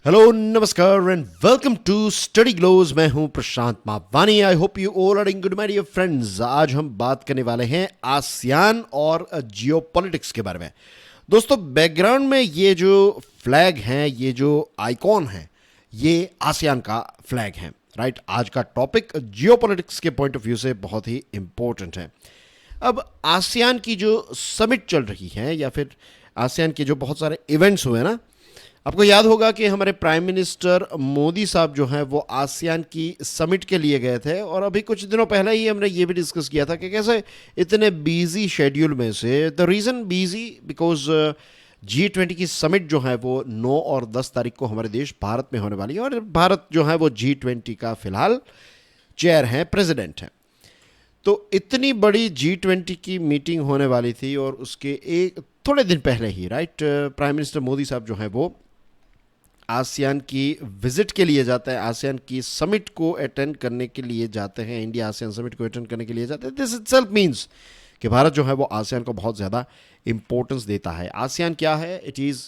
Hello नमस्कार and welcome to study glows. मैं हूं Prashant Mawani. I hope you all are in good, my dear friends. आज हम बात करने वाले हैं आसियान और जियोपॉलिटिक्स के बारे में। दोस्तों, बैकग्राउंड में ये जो फ्लैग हैं, ये जो आइकॉन है, ये आसियान का फ्लैग है। राइट, आज का टॉपिक जियोपॉलिटिक्स के पॉइंट ऑफ व्यू से बहुत ही इंपॉर्टेंट है। अब आसियान की जो समिट चल रही है, या फिर आसियान के जो बहुत सारे इवेंट्स हुए ना, आपको याद होगा कि हमारे प्राइम मिनिस्टर मोदी साहब जो हैं वो आसियान की समिट के लिए गए थे। और अभी कुछ दिनों पहले ही हमने ये भी डिस्कस किया था कि कैसे इतने बिजी शेड्यूल में से, the reason busy because G20 की समिट जो है वो 9 और 10 तारीख को हमारे देश भारत में होने वाली है। और भारत जो है वो G20 का फिलहाल चेयर है, प्रेसिडेंट है। तो इतनी बड़ी G20 की मीटिंग होने वाली थी और उसके एक थोड़े दिन पहले ही राइट, प्राइम मिनिस्टर मोदी साहब जो हैं वो आसियान की विजिट के लिए जाते हैं, आसियान की समिट को अटेंड करने के लिए जाते हैं, इंडिया आसियान समिट को अटेंड करने के लिए जाते हैं। दिस इटसेल्फ मीन्स कि भारत जो है वो आसियान को बहुत ज़्यादा इंपॉर्टेंस देता है। आसियान क्या है? It is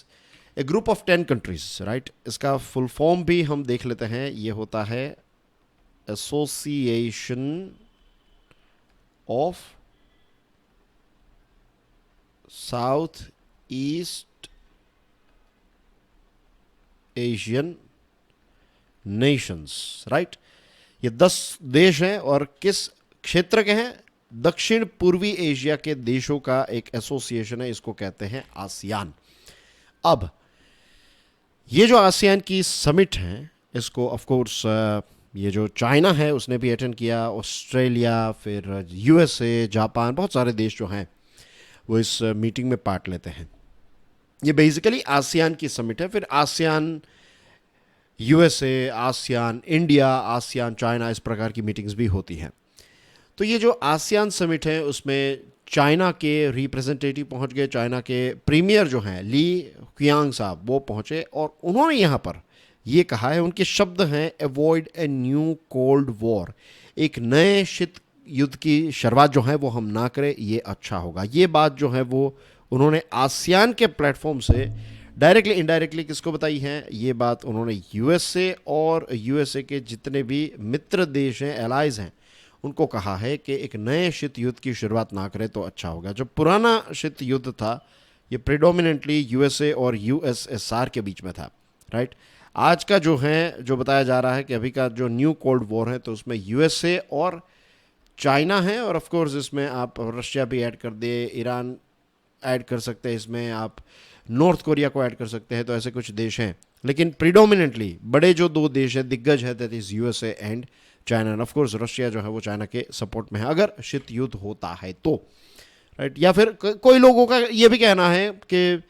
a group of 10 countries. Right, इसका फुल फॉर्म भी हम देख लेते हैं। ये होता है association of south east Asian Nations. Right, ये 10 देश हैं और किस क्षेत्र के हैं? दक्षिण पूर्वी एशिया के देशों का एक एसोसिएशन है, इसको कहते हैं आसियान। अब ये जो आसियान की समिट है, इसको ऑफ कोर्स ये जो चाइना है उसने भी अटेंड किया, ऑस्ट्रेलिया, फिर यूएसए, जापान, बहुत सारे देश जो हैं वो इस मीटिंग में पार्ट लेते हैं। ये बेसिकली आसियान की समिट है। फिर ASEAN USA, ASEAN India, ASEAN China, इस प्रकार की मीटिंग्स भी होती हैं। तो ये जो आसियान समिट है उसमें चाइना के रिप्रेजेंटेटिव पहुंच गए। चाइना के प्रीमियर जो हैं ली क्वियांग साहब, वो पहुंचे और उन्होंने यहाँ पर ये कहा है, उनके शब्द हैं, avoid a new cold war. एक नए शीत युद्ध की शुरुआत जो है वो हम ना करें, ये अच्छा होगा। ये बात जो है वो उन्होंने आसियान के प्लेटफॉर्म से डायरेक्टली इनडायरेक्टली किसको बताई है? ये बात उन्होंने यूएसए और यूएसए के जितने भी मित्र देश हैं, एलाइज हैं, उनको कहा है कि एक नए शीत युद्ध की शुरुआत ना करें तो अच्छा होगा। जो पुराना शीत युद्ध था ये प्रिडोमिनेंटली यूएसए और यूएसएसआर के बीच में था। राइट, आज का जो है, जो बताया जा रहा है कि अभी का जो न्यू कोल्ड वॉर है, तो उसमें यूएसए और चाइना है, और ऑफ कोर्स इसमें आप रशिया भी ऐड कर दे, ईरान ऐड कर सकते हैं, इसमें आप नॉर्थ कोरिया को ऐड कर सकते हैं। तो ऐसे कुछ देश हैं, लेकिन प्रीडोमिनेंटली बड़े जो 2 देश हैं, दिग्गज है, that is USA and China. End of course Russia जो है वो चाइना के सपोर्ट में है अगर शीत युद्ध होता है तो। राइट, या फिर कोई लोगों का ये भी कहना है कि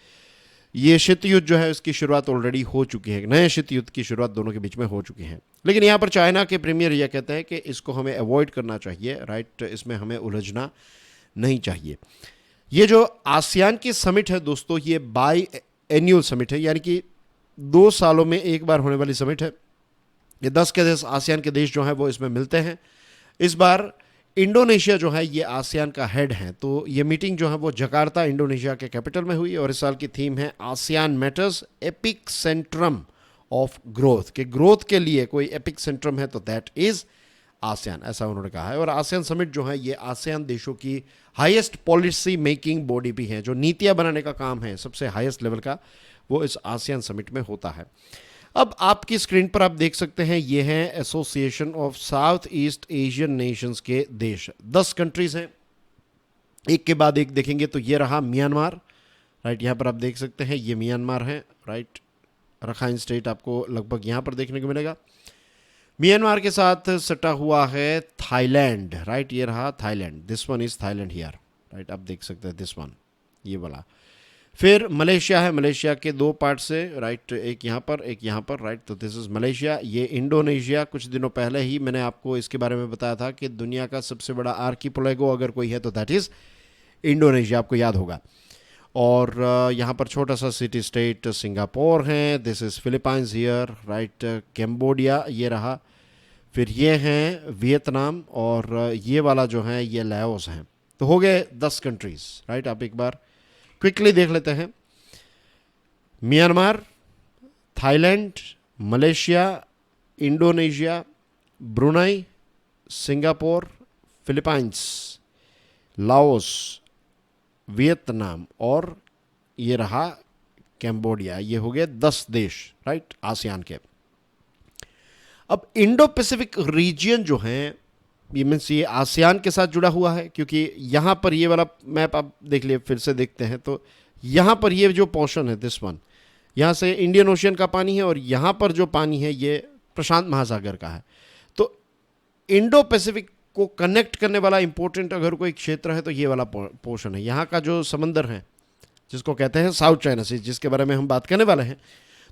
ये शीत युद्ध जो है इसकी शुरुआत ऑलरेडी हो चुकी है, नए शीत युद्ध की शुरुआत दोनों के बीच में हो चुकी है। लेकिन यहाँ पर चाइना के प्रीमियर यह कहते हैं कि इसको हमें अवॉइड करना चाहिए। राइट, इसमें हमें उलझना नहीं चाहिए। ये जो आसियान की समिट है दोस्तों, ये बाई एन्यूअल समिट है, यानी कि 2 सालों में एक बार होने वाली समिट है। ये 10 के देश, आसियान के देश जो हैं वो इसमें मिलते हैं। इस बार इंडोनेशिया जो है ये आसियान का हेड है। तो ये मीटिंग जो है वो जकार्ता, इंडोनेशिया के कैपिटल में हुई। और इस साल की थीम है ASEAN matters, epic Centrum of growth. के ग्रोथ के लिए कोई एपिक सेंट्रम है तो दैट इज आसियान, ऐसा उन्होंने कहा है। और आसियान समिट जो है ये आसियान देशों की हाईएस्ट पॉलिसी मेकिंग बॉडी भी है। जो नीतियां बनाने का काम है सबसे हाईएस्ट लेवल का, वो इस आसियान समिट में होता है। अब आपकी स्क्रीन पर आप देख सकते हैं, ये हैं association of south east Asian Nations के देश। 10 कंट्रीज हैं, एक के बाद एक देखेंगे तो ये रहा म्यांमार। राइट, यहाँ पर आप देख सकते हैं ये म्यांमार है। राइट, रखाइन स्टेट आपको लगभग यहाँ पर देखने को मिलेगा। म्यांमार के साथ सटा हुआ है थाईलैंड। राइट, ये रहा Thailand, this one is Thailand here. Right, आप देख सकते हैं दिस वन, ये वाला। फिर मलेशिया है, मलेशिया के 2 पार्ट से। राइट, एक यहाँ पर, एक यहाँ पर। राइट, तो दिस इज मलेशिया। ये इंडोनेशिया, कुछ दिनों पहले ही मैंने आपको इसके बारे में बताया था कि दुनिया का सबसे बड़ा आर्कीपेलागो अगर कोई है तो दैट इज इंडोनेशिया, आपको याद होगा। और यहाँ पर छोटा सा सिटी स्टेट सिंगापुर है, this is Philippines here. Right, Cambodia ये रहा। फिर ये हैं वियतनाम, और ये वाला जो है ये लाओस हैं। तो हो गए 10 कंट्रीज। राइट, आप एक बार क्विकली देख लेते हैं। Myanmar, Thailand, Malaysia, Indonesia, Brunei, Singapore, Philippines, Laos, Vietnam और ये रहा कैम्बोडिया। ये हो गए 10 देश, राइट, आसियान के। अब इंडो पैसिफिक रीजियन जो है, ये मीन्स ये आसियान के साथ जुड़ा हुआ है, क्योंकि यहाँ पर ये वाला मैप आप देख लिए, फिर से देखते हैं तो यहाँ पर ये जो पोर्शन है, दिस वन, यहाँ से इंडियन ओशियन का पानी है और यहाँ पर जो पानी है ये प्रशांत महासागर का है। तो इंडो पैसिफिक को कनेक्ट करने वाला इंपॉर्टेंट अगर कोई क्षेत्र है तो ये वाला पोर्शन है। यहाँ का जो समंदर है जिसको कहते हैं साउथ चाइना सी, जिसके बारे में हम बात करने वाले हैं,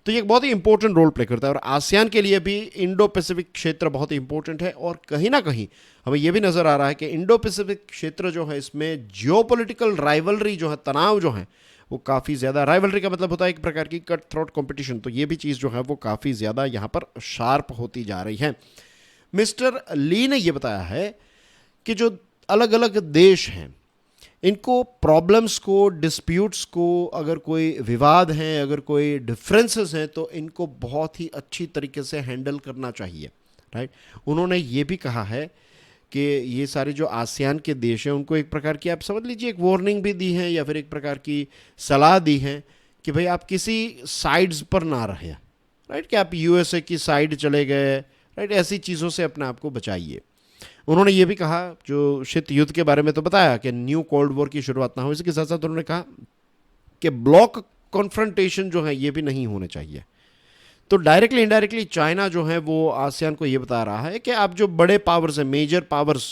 तो ये एक बहुत ही इंपॉर्टेंट रोल प्ले करता है। और आसियान के लिए भी इंडो पैसिफिक क्षेत्र बहुत ही इंपॉर्टेंट है। और कहीं ना कहीं हमें यह भी नज़र आ रहा है कि इंडो पैसिफिक क्षेत्र जो है, इसमें जियोपॉलिटिकल राइवलरी जो है, तनाव जो है, वो काफ़ी ज़्यादा, राइवलरी का मतलब होता है एक प्रकार की कट थ्रोट कॉम्पिटिशन, तो ये भी चीज़ जो है वो काफ़ी ज़्यादा यहाँ पर शार्प होती जा रही है। मिस्टर ली ने यह बताया है कि जो अलग अलग देश हैं, इनको प्रॉब्लम्स को, डिस्प्यूट्स को, अगर कोई विवाद हैं, अगर कोई डिफरेंसेस हैं, तो इनको बहुत ही अच्छी तरीके से हैंडल करना चाहिए, राइट। उन्होंने ये भी कहा है कि ये सारे जो आसियान के देश हैं उनको एक प्रकार की, आप समझ लीजिए, एक वार्निंग भी दी है या फिर एक प्रकार की सलाह दी है कि भाई आप किसी साइड्स पर ना रहें, राइट, कि आप यूएसए की साइड चले गए, राइट, ऐसी चीज़ों से अपने आप को बचाइए। उन्होंने ये भी कहा, जो शीत युद्ध के बारे में तो बताया कि न्यू कोल्ड वॉर की शुरुआत ना हो, इसके साथ साथ उन्होंने कहा कि ब्लॉक कॉन्फ्रंटेशन जो है ये भी नहीं होने चाहिए। तो डायरेक्टली इनडायरेक्टली चाइना जो है वो आसियान को ये बता रहा है कि आप जो बड़े पावर्स हैं, मेजर पावर्स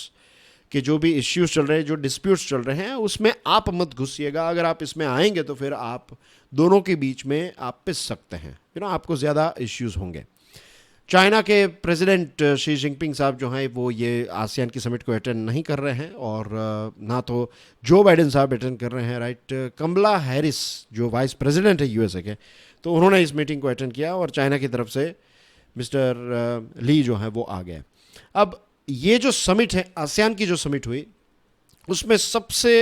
के जो भी इश्यूज चल रहे हैं, जो डिस्प्यूट्स चल रहे हैं, उसमें आप मत घुसिएगा। अगर आप इसमें आएंगे तो फिर आप दोनों के बीच में आप पिस सकते हैं, आपको ज़्यादा इश्यूज होंगे। चाइना के प्रेसिडेंट शी जिनपिंग साहब जो हैं वो ये आसियान की समिट को अटेंड नहीं कर रहे हैं, और ना तो जो बाइडेन साहब अटेंड कर रहे हैं, राइट। कमला हैरिस जो वाइस प्रेसिडेंट है यूएसए के, तो उन्होंने इस मीटिंग को अटेंड किया और चाइना की तरफ से मिस्टर ली जो है वो आ गए। अब ये जो समिट है, आसियान की जो समिट हुई, उसमें सबसे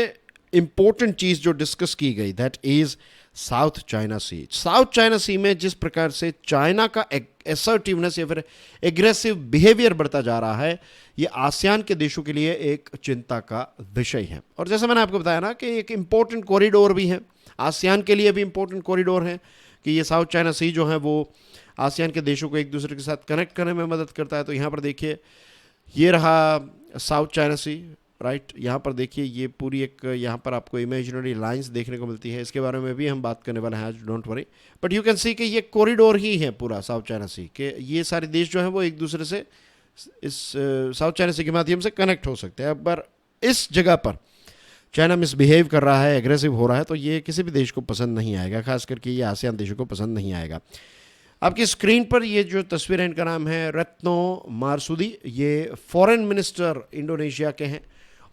इम्पोर्टेंट चीज़ जो डिस्कस की गई, that is South China Sea. South China Sea में जिस प्रकार से चाइना का असर्टिवनेस या फिर एग्रेसिव बिहेवियर बढ़ता जा रहा है, ये आसियान के देशों के लिए एक चिंता का विषय है। और जैसे मैंने आपको बताया ना कि एक इम्पोर्टेंट कॉरिडोर भी है, आसियान के लिए भी इम्पोर्टेंट कॉरिडोर है कि ये साउथ चाइना सी जो है वो आसियान के देशों को एक दूसरे के साथ कनेक्ट करने में मदद करता है। तो यहाँ पर देखिए, ये रहा साउथ चाइना सी, राइट। यहाँ पर देखिए, ये पूरी एक, यहाँ पर आपको इमेजिनरी लाइंस देखने को मिलती है, इसके बारे में भी हम बात करने वाले हैं आज, don't worry. But you can see कि ये कॉरिडोर ही है पूरा साउथ चाइना सी, कि ये सारे देश जो हैं वो एक दूसरे से इस साउथ चाइना सी के माध्यम से कनेक्ट हो सकते हैं। पर इस जगह पर चाइना मिसबिहेव कर रहा है, एग्रेसिव हो रहा है, तो ये किसी भी देश को पसंद नहीं आएगा, खास करके ये आसियान देशों को पसंद नहीं आएगा। आपकी स्क्रीन पर ये जो तस्वीर है, इनका नाम है रत्नो मारसूदी, ये फॉरेन मिनिस्टर इंडोनेशिया के हैं,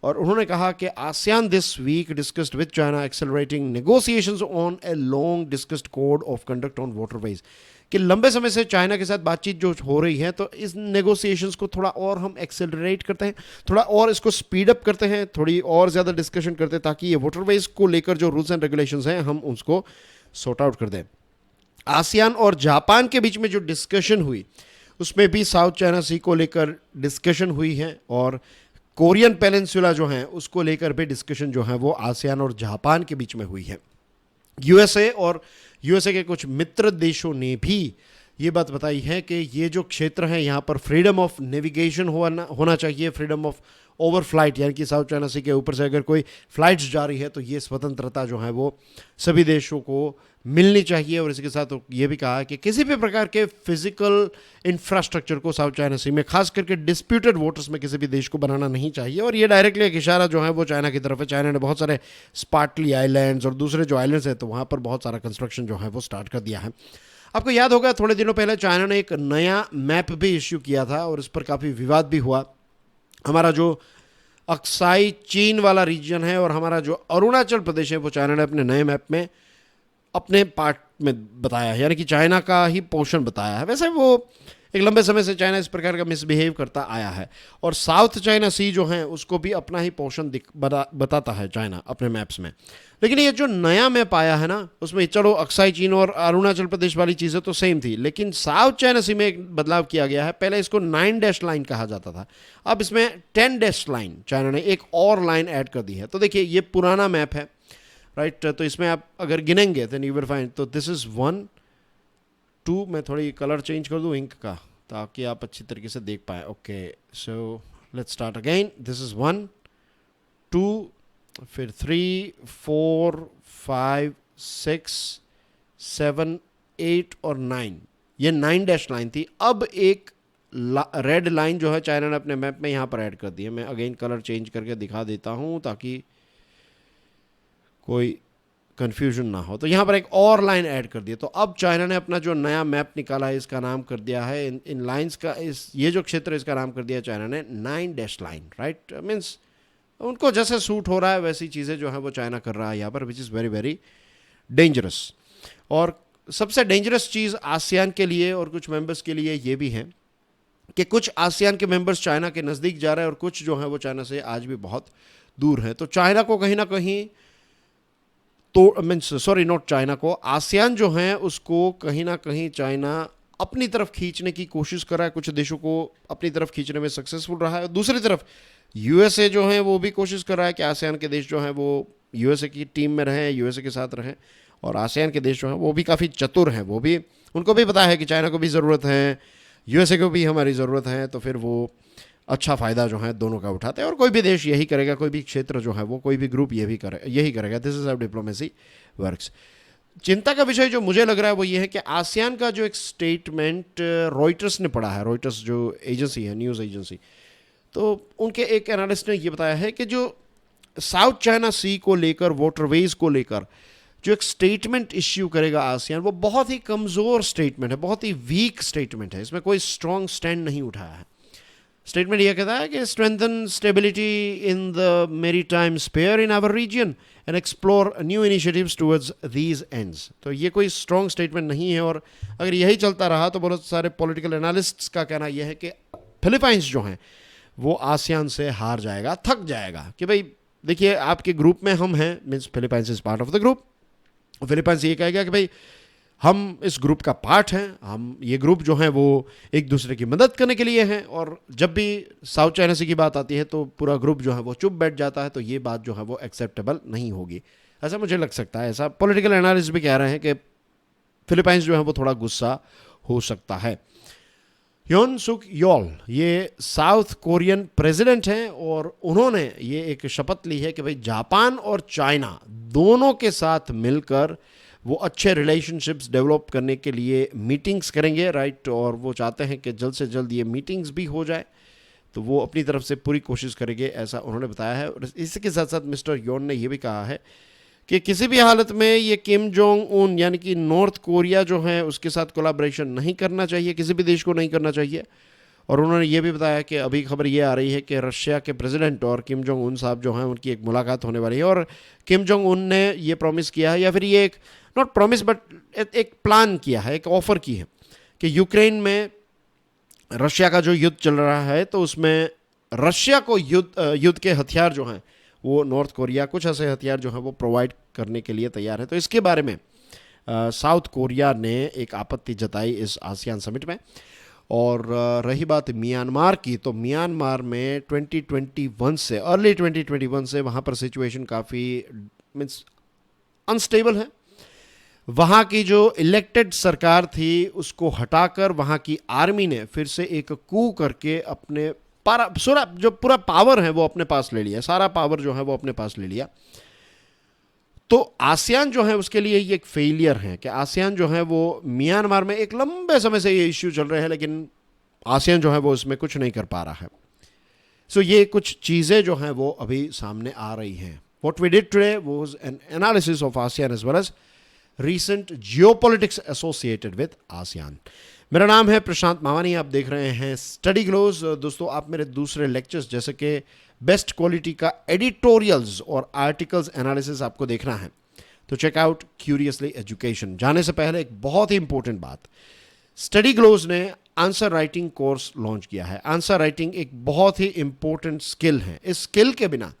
और उन्होंने कहा कि ASEAN this week discussed with China accelerating negotiations on a long discussed code of conduct on waterways, कि लंबे समय से चाइना के साथ बातचीत जो हो रही है, तो इस नेगोशिएशंस को थोड़ा और हम एक्सेलरेट करते हैं, थोड़ा और इसको स्पीड अप करते हैं, थोड़ी और ज़्यादा डिस्कशन करते हैं, ताकि ये वाटरवेज को लेकर जो रूल्स एंड रेगुलेशंस हैं हम उसको सॉर्ट आउट कर दें। आसियान और जापान के बीच में जो डिस्कशन हुई, उसमें भी साउथ चाइना सी को लेकर डिस्कशन हुई है, और कोरियन पेनिनसुला जो है उसको लेकर भी डिस्कशन जो है वो आसियान और जापान के बीच में हुई है। यूएसए और यूएसए के कुछ मित्र देशों ने भी ये बात बताई है कि ये जो क्षेत्र है, यहाँ पर फ्रीडम ऑफ नेविगेशन होना चाहिए, फ्रीडम ऑफ ओवर फ्लाइट, यानी कि साउथ चाइना सी के ऊपर से अगर कोई फ्लाइट्स जा रही है तो ये स्वतंत्रता जो है वो सभी देशों को मिलनी चाहिए। और इसके साथ ये भी कहा कि किसी भी प्रकार के फिजिकल इंफ्रास्ट्रक्चर को साउथ चाइना सी में, खास करके डिस्प्यूटेड वाटर्स में, किसी भी देश को बनाना नहीं चाहिए। और ये डायरेक्टली एक इशारा जो है वो चाइना की तरफ है। चाइना ने बहुत सारे स्पार्टली आइलैंड्स और दूसरे जो आइलैंड्स हैं, तो वहाँ पर बहुत सारा कंस्ट्रक्शन जो है वो स्टार्ट कर दिया है। आपको याद होगा थोड़े दिनों पहले चाइना ने एक नया मैप भी इश्यू किया था, और इस पर काफ़ी विवाद भी हुआ। हमारा जो अक्साई चीन वाला रीजन है और हमारा जो अरुणाचल प्रदेश है, वो चाइना ने अपने नए मैप में अपने पार्ट में बताया है, यानी कि चाइना का ही पोर्शन बताया है। वैसे वो एक लंबे समय से चाइना इस प्रकार का मिसबिहेव करता आया है, और साउथ चाइना सी जो है उसको भी अपना ही पोर्शन बताता है चाइना अपने मैप्स में। लेकिन ये जो नया मैप आया है ना, उसमें चलो अक्साई चीन और अरुणाचल प्रदेश वाली चीज़ें तो सेम थी, लेकिन साउथ चाइना सी में एक बदलाव किया गया है। पहले इसको 9 डैश लाइन कहा जाता था, अब इसमें 10 डैश लाइन चाइना ने एक और लाइन ऐड कर दी है। तो देखिए ये पुराना मैप है, राइट, तो इसमें आप अगर गिनेंगे देन यू विल फाइंड, तो दिस इज़ 1 2, मैं थोड़ी कलर चेंज कर दूँ इंक का ताकि आप अच्छी तरीके से देख पाए। Okay, so let's start again. This is 1 2, फिर 3 4 5 6 7 8 और 9, ये 9 डैश लाइन थी। अब एक रेड लाइन जो है चाइना ने अपने मैप में यहाँ पर ऐड कर दी है। मैं अगेन कलर चेंज करके दिखा देता हूँ ताकि कोई कंफ्यूजन ना हो। तो यहाँ पर एक और लाइन ऐड कर दी है। तो अब चाइना ने अपना जो नया मैप निकाला है इसका नाम कर दिया है, इन लाइंस का, ये जो क्षेत्र है इसका नाम कर दिया चाइना ने 9 डैश लाइन, राइट। मीन्स उनको जैसे सूट हो रहा है वैसी चीज़ें जो है वो चाइना कर रहा है यहाँ पर, which is very very dangerous. और सबसे डेंजरस चीज़ आसियान के लिए और कुछ मेंबर्स के लिए ये भी है कि कुछ आसियान के मेंबर्स चाइना के नज़दीक जा रहे हैं और कुछ जो है वो चाइना से आज भी बहुत दूर हैं। तो चाइना को कहीं ना कहीं तो मीन्स सॉरी नॉट चाइना को, आसियान जो है उसको कहीं ना कहीं चाइना अपनी तरफ खींचने की कोशिश कर रहा है, कुछ देशों को अपनी तरफ खींचने में सक्सेसफुल रहा है। दूसरी तरफ यूएसए जो है वो भी कोशिश कर रहा है कि आसियान के देश जो हैं वो यूएसए की टीम में रहें, यूएसए के साथ रहें। और आसियान के देश जो हैं वो भी काफ़ी चतुर हैं, वो भी, उनको भी पता है कि चाइना को भी ज़रूरत है, यूएसए को भी हमारी ज़रूरत है, तो फिर वो अच्छा फ़ायदा जो है दोनों का उठाते हैं। और कोई भी देश यही करेगा, कोई भी क्षेत्र जो है वो, कोई भी ग्रुप यही करेगा। This is how diplomacy works. चिंता का विषय जो मुझे लग रहा है वो ये है कि आसियान का जो एक स्टेटमेंट रॉयटर्स ने पढ़ा है, रॉयटर्स जो एजेंसी है, न्यूज़ एजेंसी, तो उनके एक एनालिस्ट ने ये बताया है कि जो साउथ चाइना सी को लेकर, वाटरवेज को लेकर जो एक स्टेटमेंट इश्यू करेगा आसियान, वो बहुत ही कमज़ोर स्टेटमेंट है, बहुत ही वीक स्टेटमेंट है, इसमें कोई स्ट्रॉन्ग स्टैंड नहीं उठाया है। स्टेटमेंट यह कहता है कि strengthen stability in the maritime sphere in our region and explore new initiatives towards these ends. तो ये कोई स्ट्रॉन्ग स्टेटमेंट नहीं है, और अगर यही चलता रहा तो बहुत सारे पॉलिटिकल एनालिस्ट्स का कहना यह है कि फिलीपाइंस जो हैं वो आसियान से हार जाएगा, थक जाएगा। कि भाई देखिए आपके ग्रुप में हम हैं, means Philippines is part of the group. Philippines ये कहेगा कि भाई हम इस ग्रुप का पार्ट हैं, हम ये ग्रुप जो है वो एक दूसरे की मदद करने के लिए हैं, और जब भी साउथ चाइना सी की बात आती है तो पूरा ग्रुप जो है वो चुप बैठ जाता है। तो ये बात जो है वो एक्सेप्टेबल नहीं होगी, ऐसा मुझे लग सकता है। ऐसा पॉलिटिकल एनालिस्ट भी कह रहे हैं कि फिलीपाइंस जो है वो थोड़ा गुस्सा हो सकता है। योन सुक योल ये साउथ कोरियन प्रेसिडेंट हैं, और उन्होंने ये एक शपथ ली है कि भाई जापान और चाइना दोनों के साथ मिलकर वो अच्छे रिलेशनशिप्स डेवलप करने के लिए मीटिंग्स करेंगे, राइट। और वो चाहते हैं कि जल्द से जल्द ये मीटिंग्स भी हो जाए, तो वो अपनी तरफ से पूरी कोशिश करेंगे, ऐसा उन्होंने बताया है। और इसके साथ साथ मिस्टर योन ने ये भी कहा है कि किसी भी हालत में ये किम जोंग उन यानी कि नॉर्थ कोरिया जो है उसके साथ कोलैबोरेशन नहीं करना चाहिए, किसी भी देश को नहीं करना चाहिए। और उन्होंने ये भी बताया कि अभी खबर ये आ रही है कि रशिया के प्रेसिडेंट और किम जोंग उन साहब जो हैं उनकी एक मुलाकात होने वाली है, और किम जोंग उन ने ये प्रॉमिस किया है, या फिर ये एक नॉट प्रॉमिस बट एक प्लान किया है, एक ऑफर की है कि यूक्रेन में रशिया का जो युद्ध चल रहा है तो उसमें रशिया को युद्ध के हथियार जो हैं वो नॉर्थ कोरिया कुछ ऐसे हथियार जो हैं वो प्रोवाइड करने के लिए तैयार है। तो इसके बारे में साउथ कोरिया ने एक आपत्ति जताई इस आसियान समिट में। और रही बात म्यांमार की, तो म्यांमार में 2021 से अर्ली 2021 से वहाँ पर सिचुएशन काफ़ी मीन्स अनस्टेबल है। वहाँ की जो इलेक्टेड सरकार थी उसको हटाकर वहाँ की आर्मी ने फिर से एक कू करके अपने जो पूरा पावर है वो अपने पास ले लिया, सारा पावर जो है वो अपने पास ले लिया। तो आसियान जो है उसके लिए ये एक फेलियर है कि आसियान जो है वो म्यांमार में एक लंबे समय से ये इश्यू चल रहे हैं, लेकिन आसियान जो है वो इसमें कुछ नहीं कर पा रहा है। सो ये कुछ चीज़ें जो हैं वो अभी सामने आ रही हैं। What we did today was an analysis of ASEAN as well as recent geopolitics associated with ASEAN. मेरा नाम है प्रशांत मावानी, आप देख रहे हैं स्टडी ग्लोज। दोस्तों आप मेरे दूसरे लेक्चर्स जैसे कि बेस्ट क्वालिटी का एडिटोरियल्स और आर्टिकल्स एनालिसिस आपको देखना है तो चेक आउट क्यूरियसली एजुकेशन। जाने से पहले एक बहुत ही इंपॉर्टेंट बात, स्टडी ग्लोज ने आंसर राइटिंग कोर्स लॉन्च किया है। आंसर राइटिंग एक बहुत ही इंपॉर्टेंट स्किल है। इस स्किल के बिना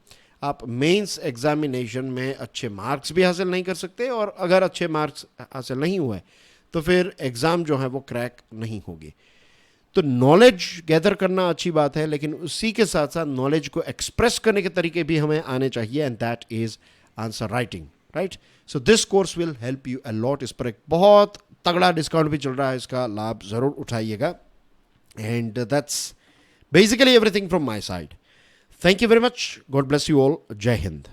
आप मेंस एग्जामिनेशन में अच्छे मार्क्स भी हासिल नहीं कर सकते, और अगर अच्छे मार्क्स हासिल नहीं हुए तो फिर एग्ज़ाम जो है वो क्रैक नहीं होगी। तो नॉलेज गैदर करना अच्छी बात है, लेकिन उसी के साथ साथ नॉलेज को एक्सप्रेस करने के तरीके भी हमें आने चाहिए, and that is answer writing, right. So this course will help you a lot. इस पर एक बहुत तगड़ा डिस्काउंट भी चल रहा है, इसका लाभ ज़रूर उठाइएगा। And that's basically everything from my side. Thank you very much. God bless you all. जय हिंद।